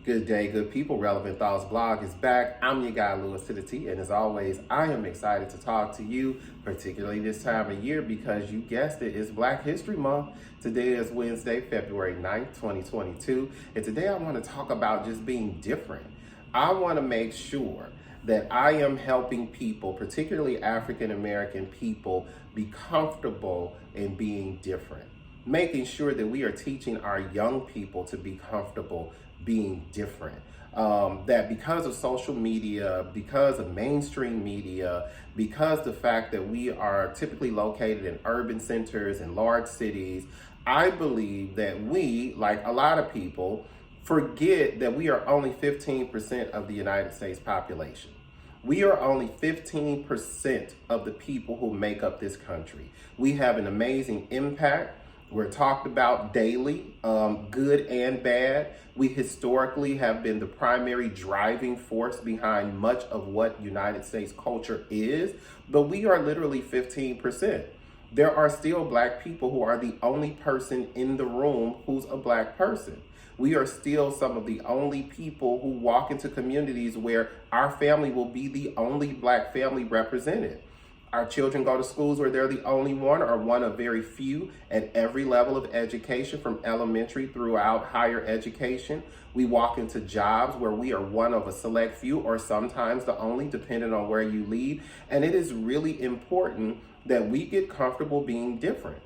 Good day, good people. Relevant Thoughts blog is back. I'm your guy, Louis to the T, and as always, I am excited to talk to you, particularly this time of year, because you guessed it, it's Black History Month. Today is Wednesday, February 9th, 2022, and today I want to talk about just being different. I want to make sure that I am helping people, particularly African American people, be comfortable in being different. Making sure that we are teaching our young people to be comfortable being different. That because of social media, because of mainstream media, because the fact that we are typically located in urban centers and large cities, I believe that we, like a lot of people, forget that we are only 15% of the United States population. We are only 15% of the people who make up this country. We have an amazing impact. We're talked about daily, good and bad. We historically have been the primary driving force behind much of what United States culture is, but we are literally 15%. There are still Black people who are the only person in the room who's a Black person. We are still some of the only people who walk into communities where our family will be the only Black family represented. Our children go to schools where they're the only one or one of very few at every level of education, from elementary throughout higher education. We walk into jobs where we are one of a select few or sometimes the only, depending on where you lead. And it is really important that we get comfortable being different,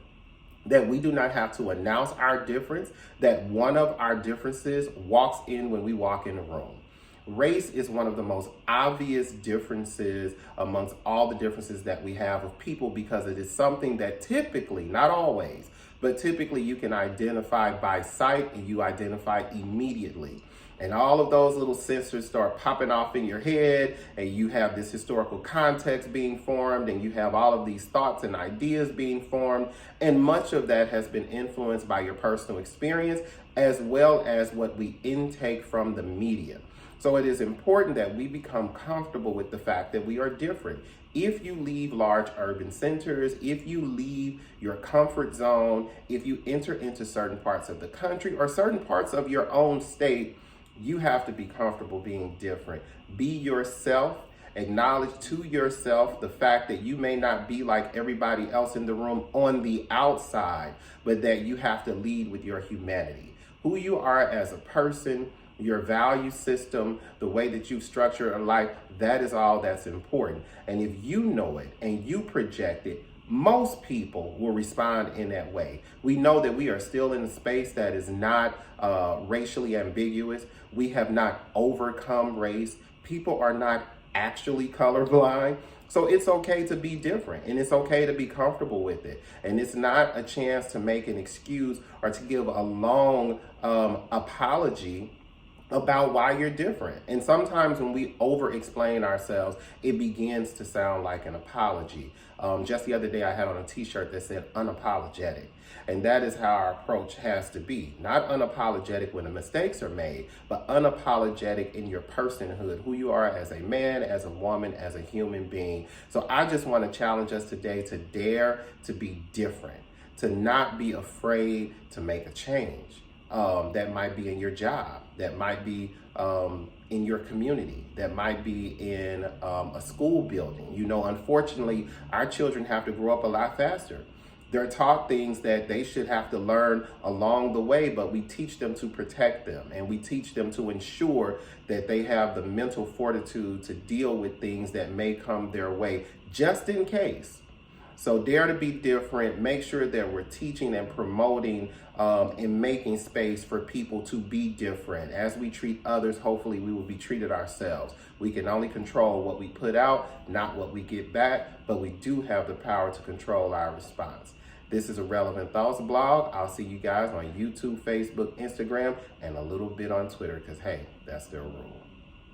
that we do not have to announce our difference, that one of our differences walks in when we walk in a room. Race is one of the most obvious differences amongst all the differences that we have of people, because it is something that typically, not always, but typically you can identify by sight and you identify immediately. And all of those little sensors start popping off in your head, and you have this historical context being formed, and you have all of these thoughts and ideas being formed. And much of that has been influenced by your personal experience, as well as what we intake from the media. So it is important that we become comfortable with the fact that we are different. If you leave large urban centers, if you leave your comfort zone, if you enter into certain parts of the country or certain parts of your own state, you have to be comfortable being different. Be yourself. Acknowledge to yourself the fact that you may not be like everybody else in the room on the outside, but that you have to lead with your humanity. Who you are as a person, your value system, the way that you structure a life, that is all that's important. And if you know it and you project it, most people will respond in that way. We know that we are still in a space that is not racially ambiguous. We have not overcome race. People are not actually colorblind. So it's okay to be different, and it's okay to be comfortable with it. And it's not a chance to make an excuse or to give a long apology about why you're different. And sometimes when we over-explain ourselves, it begins to sound like an apology. Just the other day, I had on a t-shirt that said unapologetic. And that is how our approach has to be. Not unapologetic when the mistakes are made, but unapologetic in your personhood, who you are as a man, as a woman, as a human being. So I just want to challenge us today to dare to be different, to not be afraid to make a change. That might be in your job, that might be in your community, that might be in a school building. You know, unfortunately, our children have to grow up a lot faster. They're taught things that they should have to learn along the way, but we teach them to protect them, and we teach them to ensure that they have the mental fortitude to deal with things that may come their way, just in case. So dare to be different. Make sure that we're teaching and promoting and making space for people to be different. As we treat others, hopefully we will be treated ourselves. We can only control what we put out, not what we get back, but we do have the power to control our response. This is a Relevant Thoughts blog. I'll see you guys on YouTube, Facebook, Instagram, and a little bit on Twitter, because hey, that's their rule.